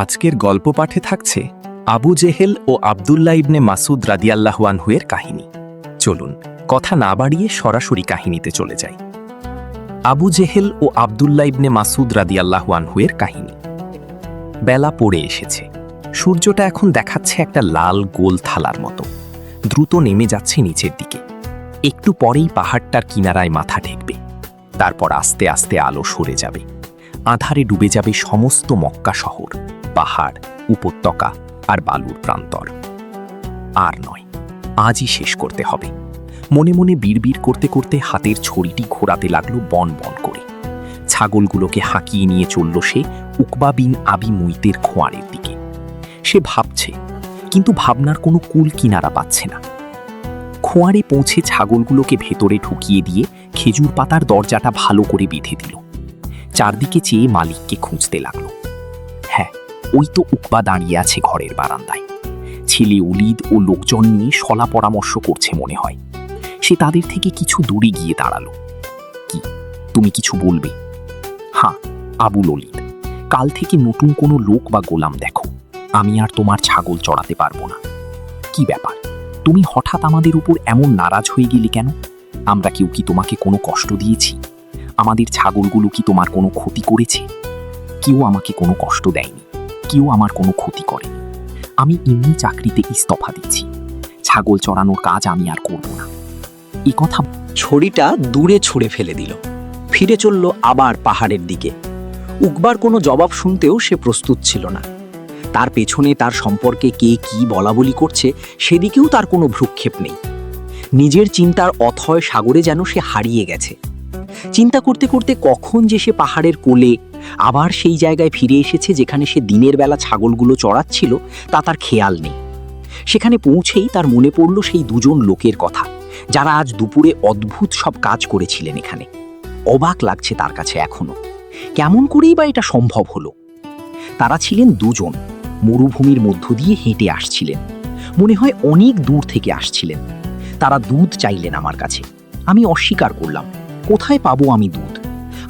আজকের গল্প পাঠে থাকছে আবু জেহেল ও আবদুল্লাহ ইবনে মাসুদ রাদিয়াল্লাহু আনহুয়ের কাহিনী। চলুন কথা না বাড়িয়ে সরাসরি কাহিনীতে চলে যাই। আবু জেহেল ও আবদুল্লাহ ইবনে মাসুদ রাদিয়াল্লাহু আনহুয়ের কাহিনী। বেলা পড়ে এসেছে। সূর্যটা এখন দেখাচ্ছে একটা লাল গোল থালার মতো, দ্রুত নেমে যাচ্ছে নিচের দিকে। একটু পরেই পাহাড়টার কিনারায় মাথা ঠেকবে, তারপর আস্তে আস্তে আলো সরে যাবে। আঁধারে ডুবে যাবে সমস্ত মক্কা শহর, পাহাড়, উপত্যকা আর বালুর প্রান্তর। আর নয়, আজই শেষ করতে হবে। মনে মনে বিড়বিড় করতে করতে হাতের ছড়িটি ঘোরাতে লাগলো বন বন করে। ছাগলগুলোকে হাঁকিয়ে নিয়ে চলল সে উকবা বিন আবি মুইতের খোয়ারের দিকে। সে ভাবছে, কিন্তু ভাবনার কোনো কুল কিনারা পাচ্ছে না। খোয়ারে পৌঁছে ছাগলগুলোকে ভেতরে ঢুকিয়ে দিয়ে খেজুর পাতার দরজাটা ভালো করে বেঁধে দিল। চারদিকে চেয়ে মালিককে খুঁজতে লাগলো। হ্যাঁ, ওই তো উকবা দাঁড়িয়ে আছে ঘরের বারান্দায়। ছেলে উলিদ ও লোকজন নিয়ে সলা পরামর্শ করছে মনে হয়। সে তাদের থেকে কিছু দূরে গিয়ে দাঁড়ালো। কি, তুমি কিছু বলবে? হ্যাঁ, আবুল ওলিদ, কাল থেকে নতুন কোনো লোক বা গোলাম দেখো। আমি আর তোমার ছাগল চড়াতে পারবো না। কি ব্যাপার, তুমি হঠাৎ আমাদের উপর এমন নারাজ হয়ে গেলে কেন? আমরা কেউ কি তোমাকে কোনো কষ্ট দিয়েছি? আমাদের ছাগলগুলো কি তোমার কোনো ক্ষতি করেছে? কেউ আমাকে কোনো কষ্ট দেয়নি, কেউ আমার কোনো ক্ষতি করেনি। আমি এমনি চাকরিতে ইস্তফা দিচ্ছি। ছাগল চড়ানোর কাজ আমি আর করব না। এ কথা ছড়িটা দূরে ছুঁড়ে ফেলে দিল। ফিরে চলল আবার পাহাড়ের দিকে। উকবার কোনো জবাব শুনতেও সে প্রস্তুত ছিল না। তার পেছনে তার সম্পর্কে কে কি বলাবলি করছে সেদিকেও তার কোনো ভ্রুক্ষেপ নেই। নিজের চিন্তার অথয় সাগরে যেন সে হারিয়ে গেছে। চিন্তা করতে করতে কখন যে সে পাহাড়ের কোলে আবার সেই জায়গায় ফিরে এসেছে যেখানে সে দিনের বেলা ছাগলগুলো চড়াচ্ছিল তা তার খেয়াল নেই। সেখানে পৌঁছেই তার মনে পড়ল সেই দুজন লোকের কথা, যারা আজ দুপুরে অদ্ভুত সব কাজ করেছিলেন এখানে। অবাক লাগছে তার কাছে এখনো। কেমন করেই বা এটা সম্ভব হলো? তারা ছিলেন দুজন, মরুভূমির মধ্য দিয়ে হেঁটে আসছিলেন। মনে হয় অনেক দূর থেকে আসছিলেন। তারা দুধ চাইলেন আমার কাছে। আমি অস্বীকার করলাম। কোথায় পাবো আমি দুধ?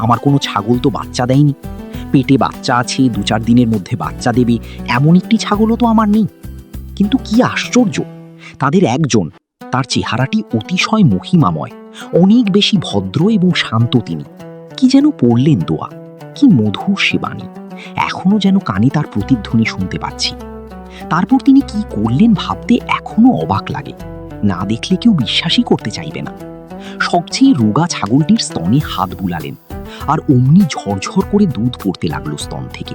আমার কোনো ছাগল তো বাচ্চা দেয়নি। পেটে বাচ্চা আছে, 2-4 দিনের মধ্যে বাচ্চা দেবে এমন একটি ছাগলও তো আমার নেই। কিন্তু কি আশ্চর্য, তাদের একজন, তার চেহারাটি অতিশয় মহিমাময়, অনেক বেশি ভদ্র এবং শান্ত। তিনি কি যেন পড়লেন দোয়া, কি মধুর সে বাণী। এখনো যেন কানে তার প্রতিধ্বনি শুনতে পাচ্ছি। তারপর তিনি কি করলেন ভাবতে এখনো অবাক লাগে। না দেখলে কেউ বিশ্বাসই করতে চাইবে না। সবচেয়ে রোগা ছাগলটির স্তনে হাত বুলালেন, আর অমনি ঝরঝর করে দুধ পড়তে লাগলো স্তন থেকে।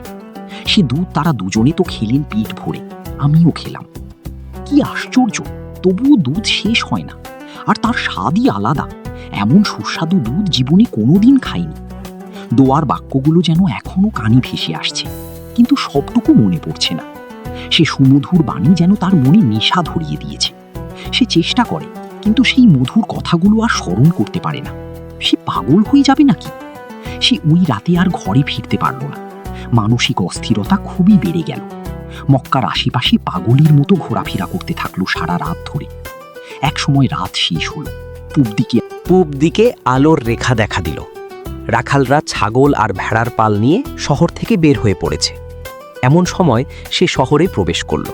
সে দুধ তারা দুজনে তো খেলেন পেট ভরে, আমিও খেলাম। কি আশ্চর্য, তবুও দুধ শেষ হয় না, আর তার স্বাদই আলাদা। এমন সুস্বাদু দুধ জীবনে কোনোদিন খাইনি। দোয়ার বাক্যগুলো যেন এখনো কানে ভেসে আসছে, কিন্তু সবটুকু মনে পড়ছে না। সে সুমধুর বাণী যেন তার মনে নেশা ধরিয়ে দিয়েছে। সে চেষ্টা করে, কিন্তু সেই মধুর কথাগুলো আর স্মরণ করতে পারে না। সে পাগল হয়ে যাবে নাকি? সে ওই রাতে আর ঘরে ফিরতে পারল না। মানসিক অস্থিরতা খুবই বেড়ে গেল। মক্কার আশেপাশে পাগলের মতো ঘোরাফেরা করতে থাকলো সারা রাত ধরে। এক সময় রাত শেষ হলো। পূব দিকে আলোর রেখা দেখা দিল। রাখালরা ছাগল আর ভেড়ার পাল নিয়ে শহর থেকে বের হয়ে পড়েছে। এমন সময় সে শহরে প্রবেশ করল,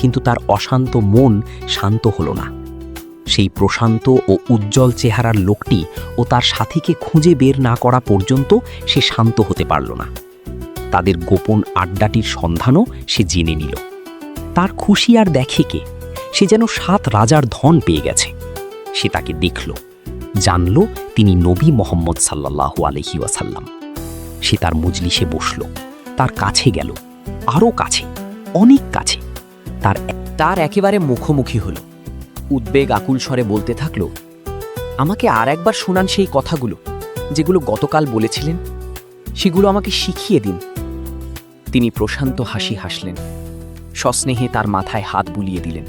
কিন্তু তার অশান্ত মন শান্ত হলো না। সেই প্রশান্ত ও উজ্জ্বল চেহারার লোকটি ও তার সাথীকে খুঁজে বের না করা পর্যন্ত সে শান্ত হতে পারল না। তাদের গোপন আড্ডাটির সন্ধানও সে জেনে নিল। তার খুশি আর দেখে কে? সে যেন 7 রাজার ধন পেয়ে গেছে। সে তাকে দেখল, জানল তিনি নবী মোহাম্মদ সাল্লাল্লাহু আলাইহি ওয়াসাল্লাম। সে তার মজলিসে বসল, তার কাছে গেল, আরও কাছে, অনেক কাছে। তার একেবারে মুখোমুখি হল। উদ্বেগ আকুল স্বরে বলতে থাকলো, আমাকে আর একবার শোনান সেই কথাগুলো যেগুলো গতকাল বলেছিলেন। সেগুলো আমাকে শিখিয়ে দিন। তিনি প্রশান্ত হাসি হাসলেন, সস্নেহে তার মাথায় হাত বুলিয়ে দিলেন।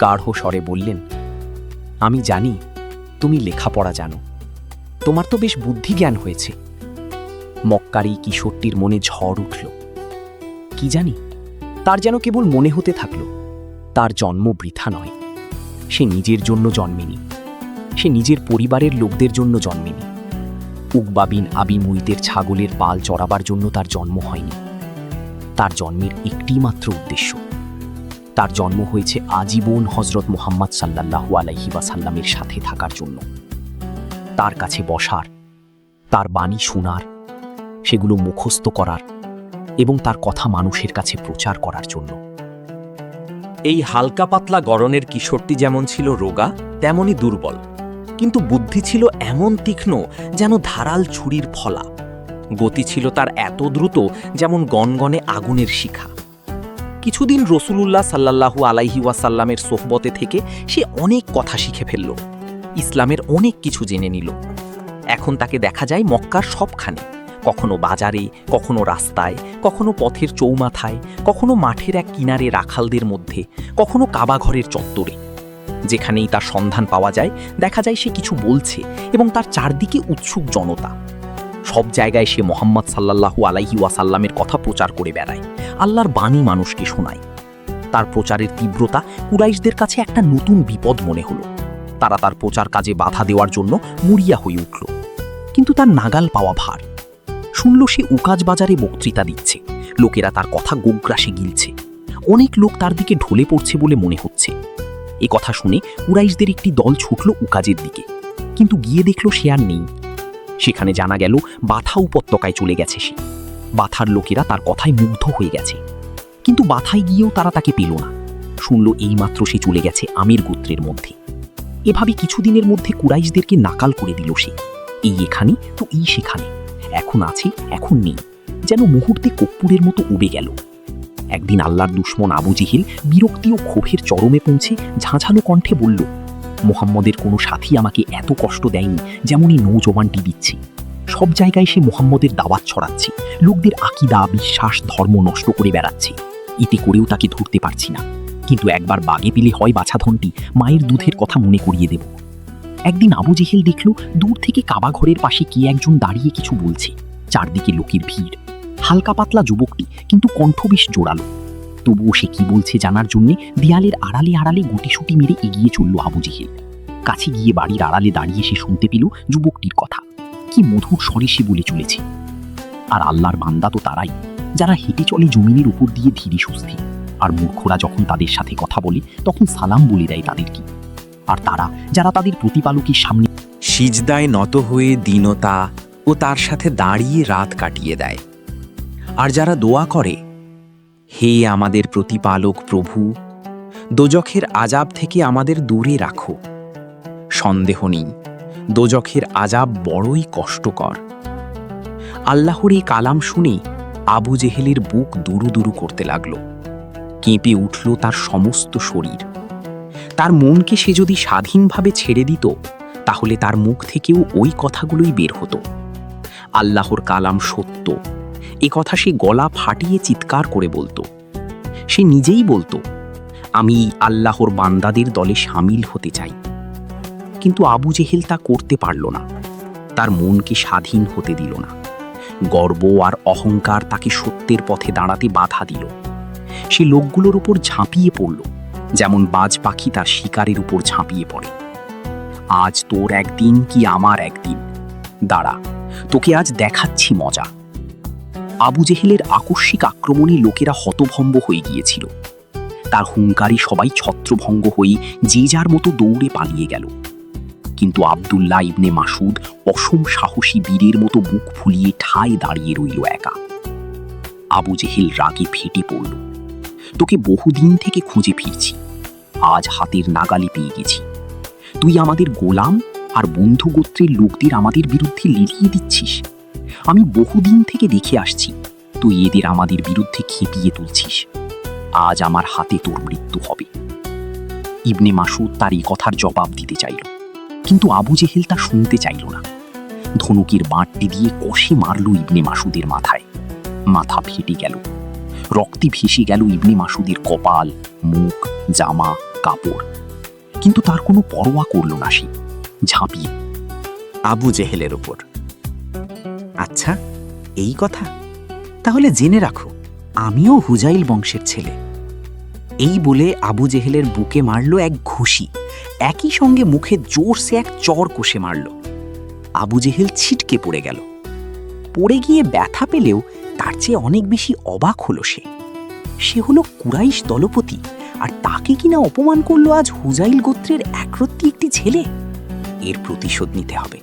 গাঢ় স্বরে বললেন, আমি জানি তুমি লেখাপড়া জানো, তোমার তো বেশ বুদ্ধি জ্ঞান হয়েছে। মক্কারি কিশোরটির মনে ঝড় উঠল। কি জানি, তার যেন কেবল মনে হতে থাকল তার জন্ম বৃথা নয়। সে নিজের জন্য জন্মেনি, সে নিজের পরিবারের লোকদের জন্য জন্মেনি। উকবা বিন আবি মুইতের ছাগলের পাল চড়াবার জন্য তার জন্ম হয়নি। তার জন্মের একটি মাত্র উদ্দেশ্য। তার জন্ম হয়েছে আজীবন হজরত মুহাম্মদ সাল্লাল্লাহু আলাইহি ওয়াসাল্লামের সাথে থাকার জন্য, তার কাছে বসার, তার বাণী শোনার, সেগুলো মুখস্থ করার এবং তার কথা মানুষের কাছে প্রচার করার জন্য। এই হালকা পাতলা গড়নের কিশোরটি যেমন ছিল রোগা তেমনই দুর্বল, কিন্তু বুদ্ধি ছিল এমন তীক্ষ্ণ যেন ধারাল ছুরির ফলা। গতি ছিল তার এত দ্রুত যেমন গনগনে আগুনের শিখা। কিছুদিন রসুলুল্লাহ সাল্লাল্লাহু আলাইহি ওয়াসাল্লামের সোহবতে থেকে সে অনেক কথা শিখে ফেলল, ইসলামের অনেক কিছু জেনে নিল। এখন তাকে দেখা যায় মক্কার সবখানে, কখনো বাজারে, কখনো রাস্তায়, কখনো পথের চৌমাথায়, কখনো মাঠের এক কিনারে রাখালদের মধ্যে, কখনো কাবাঘরের চত্বরে। যেখানেই তার সন্ধান পাওয়া যায় দেখা যায় সে কিছু বলছে এবং তার চারদিকে উৎসুক জনতা। সব জায়গায় সে মোহাম্মদ সাল্লাল্লাহু আলাইহি ওয়াসাল্লামের কথা প্রচার করে বেড়ায়, আল্লাহর বাণী মানুষকে শোনায়। তার প্রচারের তীব্রতা কুরাইশদের কাছে একটা নতুন বিপদ মনে হলো। তারা তার প্রচার কাজে বাধা দেওয়ার জন্য মুড়িয়া হয়ে উঠল, কিন্তু তার নাগাল পাওয়া ভার। শুনল সে উকাজ বাজারে বক্তৃতা দিচ্ছে, লোকেরা তার কথা গোগ্রাসে গিলছে, অনেক লোক তার দিকে ঢলে পড়ছে বলে মনে হচ্ছে। এ কথা শুনে কুরাইশদের একটি দল ছুটল উকাজের দিকে, কিন্তু গিয়ে দেখল সে আর নেই। সেখানে জানা গেল বাথা উপত্যকায় চলে গেছে সে। বাথার লোকেরা তার কথায় মুগ্ধ হয়ে গেছে, কিন্তু বাথায় গিয়েও তারা তাকে পেল না। শুনল এইমাত্র সে চলে গেছে আমির গোত্রের মধ্যে। এভাবে কিছুদিনের মধ্যে কুরাইশদেরকে নাকাল করে দিল সে। এই এখানে তো এই সেখানে, এখন আছে এখন নেই, যেন মুহূর্তে কর্পূরের মতো উবে গেল। একদিন আল্লাহর দুশমন আবু জেহেল বিরক্তি ও ক্ষোভের চরমে পৌঁছে ঝাঁঝালো কণ্ঠে বলল, মুহাম্মদের কোনো সাথী আমাকে এত কষ্ট দেয়নি যেমন এই নৌজওয়ানটি দিচ্ছে। সব জায়গায় সে মুহাম্মদের দাওয়াত ছড়াচ্ছে, লোকদের আকীদা, বিশ্বাস, ধর্ম নষ্ট করে বেড়াচ্ছে। এতে করেও তাকে ধরতে পারছি না, কিন্তু একবার বাগে পেলে হয় বাছাধনটি মায়ের দুধের কথা মনে করিয়ে দেব। একদিন আবু জেহেল দেখল দূর থেকে কাবাঘরের পাশে কে একজন দাঁড়িয়ে কিছু বলছে। চারদিকে লোকের ভিড়। হালকা পাতলা যুবকটি, কিন্তু কণ্ঠ বেশ জোরালো। তবুও সে কি বলছে জানার জন্যে দেয়ালের আড়ালে আড়ালে গুটিসুটি মেরে এগিয়ে চলল আবু জেহেল। কাছে গিয়ে বাড়ির আড়ালে দাঁড়িয়ে সে শুনতে পেল যুবকটির কথা। কি মধুর স্বরে সে বলে চলেছে। আর আল্লাহর বান্দা তো তারাই যারা হেঁটে চলে জমিনের উপর দিয়ে ধীরে সুস্থে, আর মূর্খরা যখন তাদের সাথে কথা বলে তখন সালাম বলে দেয় তাদেরকে। আর তারা যারা তাদের প্রতিপালকের সামনে সিজদায় নত হয়ে দীনতা ও তার সাথে দাঁড়িয়ে রাত কাটিয়ে দেয়। আর যারা দোয়া করে, হে আমাদের প্রতিপালক প্রভু, দোজখের আজাব থেকে আমাদের দূরে রাখো। সন্দেহ নেই দোজখের আজাব বড়ই কষ্টকর। আল্লাহর এই কালাম শুনে আবু জেহেলের বুক দুরু দুরু করতে লাগল। কেঁপে উঠল তার সমস্ত শরীর। তার মনকে সে যদি স্বাধীনভাবে ছেড়ে দিত তাহলে তার মুখ থেকেও ওই কথাগুলোই বের হতো। আল্লাহর কালাম সত্য, এ কথা সে গলা ফাটিয়ে চিৎকার করে বলতো। সে নিজেই বলতো, আমি আল্লাহর বান্দাদের দলে সামিল হতে চাই। কিন্তু আবু জেহেল তা করতে পারল না, তার মনকে স্বাধীন হতে দিল না। গর্ব আর অহংকার তাকে সত্যের পথে দাঁড়াতে বাধা দিল। সে লোকগুলোর উপর ঝাঁপিয়ে পড়ল, যেমন বাজ পাখি তার শিকারের উপর ঝাঁপিয়ে পড়ে। আজ তোর একদিন কি আমার একদিন, দাঁড়া, তোকে আজ দেখাচ্ছি মজা। আবু জেহেলের আকস্মিক আক্রমণে লোকেরা হতভম্ব হয়ে গিয়েছিল। তার হুঙ্কারে সবাই ছত্রভঙ্গ হয়ে যে যার মতো দৌড়ে পালিয়ে গেল। কিন্তু আব্দুল্লাহ ইবনে মাসুদ অসম সাহসী বীরের মতো বুক ফুলিয়ে ঠায় দাঁড়িয়ে রইল একা। আবু জেহেল রাগে ফেটে পড়ল, তোকে বহুদিন থেকে খুঁজে ফিরছি, আজ হাতের নাগালে পেয়ে গেছি। তুই আমাদের গোলাম আর বন্ধু গোত্রের লোকদের আমাদের বিরুদ্ধে লেলিয়ে দিচ্ছিস। আমি বহুদিন থেকে দেখে আসছি তুই এদের আমাদের বিরুদ্ধে খেপিয়ে তুলছিস। আজ আমার হাতে তোর মৃত্যু হবে। ইবনে মাসুদ তার এই কথার জবাব দিতে চাইল, কিন্তু আবু জেহেল তা শুনতে চাইল না। ধনুকের বাঁটটি দিয়ে কষে মারল ইবনে মাসুদের মাথায়। মাথা ফেটে গেল, রক্তে ভেসে গেল ইবনে মাসুদের কপাল, মুখ, জামা, কাপড়। কিন্তু তার কোনো পরোয়া করল না সে, ঝাঁপিয়ে আবু জেহেলের ওপর। আচ্ছা, এই কথা, তাহলে জেনে রাখো আমিও হুজাইল বংশের ছেলে। এই বলে আবু জেহেলের বুকে মারল এক ঘুষি, একই সঙ্গে মুখে জোরসে এক চর কষে মারল। আবু জেহেল ছিটকে পড়ে গেল। পড়ে গিয়ে ব্যথা পেলেও তার চেয়ে অনেক বেশি অবাক হলো সে হলো কুরাইশ দলপতি, আর তাকে কিনা অপমান করলো আজ হুজাইল গোত্রের একরত্তি একটি ছেলে। এর প্রতিশোধ নিতে হবে।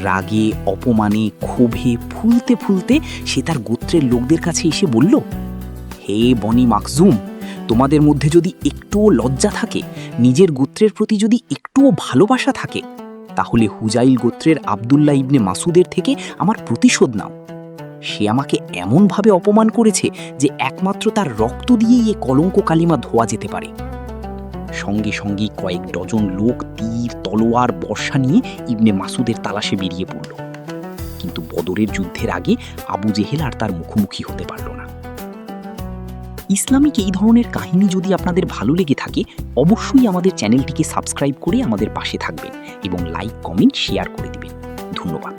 রাগে, অপমানে, ক্ষোভে ফুলতে ফুলতে সে তার গোত্রের লোকদের কাছে এসে বলল, হে বনি মাকজুম, তোমাদের মধ্যে যদি একটুও লজ্জা থাকে, নিজের গোত্রের প্রতি যদি একটুও ভালোবাসা থাকে, তাহলে হুজাইল গোত্রের আব্দুল্লাহ ইবনে মাসুদের থেকে আমার প্রতিশোধ নাও। সে আমাকে এমনভাবে অপমান করেছে যে একমাত্র তার রক্ত দিয়েই এ কলঙ্ক কালিমা ধোয়া যেতে পারে। সঙ্গে সঙ্গে কয়েক ডজন লোক তীর, তলোয়ার, বর্শা নিয়ে ইবনে মাসুদের তালাশে বেরিয়ে পড়ল। কিন্তু বদরের যুদ্ধের আগে আবু জেহেল আর তার মুখোমুখি হতে পারল না। ইসলামিক এই ধরনের কাহিনী যদি আপনাদের ভালো লেগে থাকে, অবশ্যই আমাদের চ্যানেলটিকে সাবস্ক্রাইব করে আমাদের পাশে থাকবেন এবং লাইক, কমেন্ট, শেয়ার করে দিবেন। ধন্যবাদ।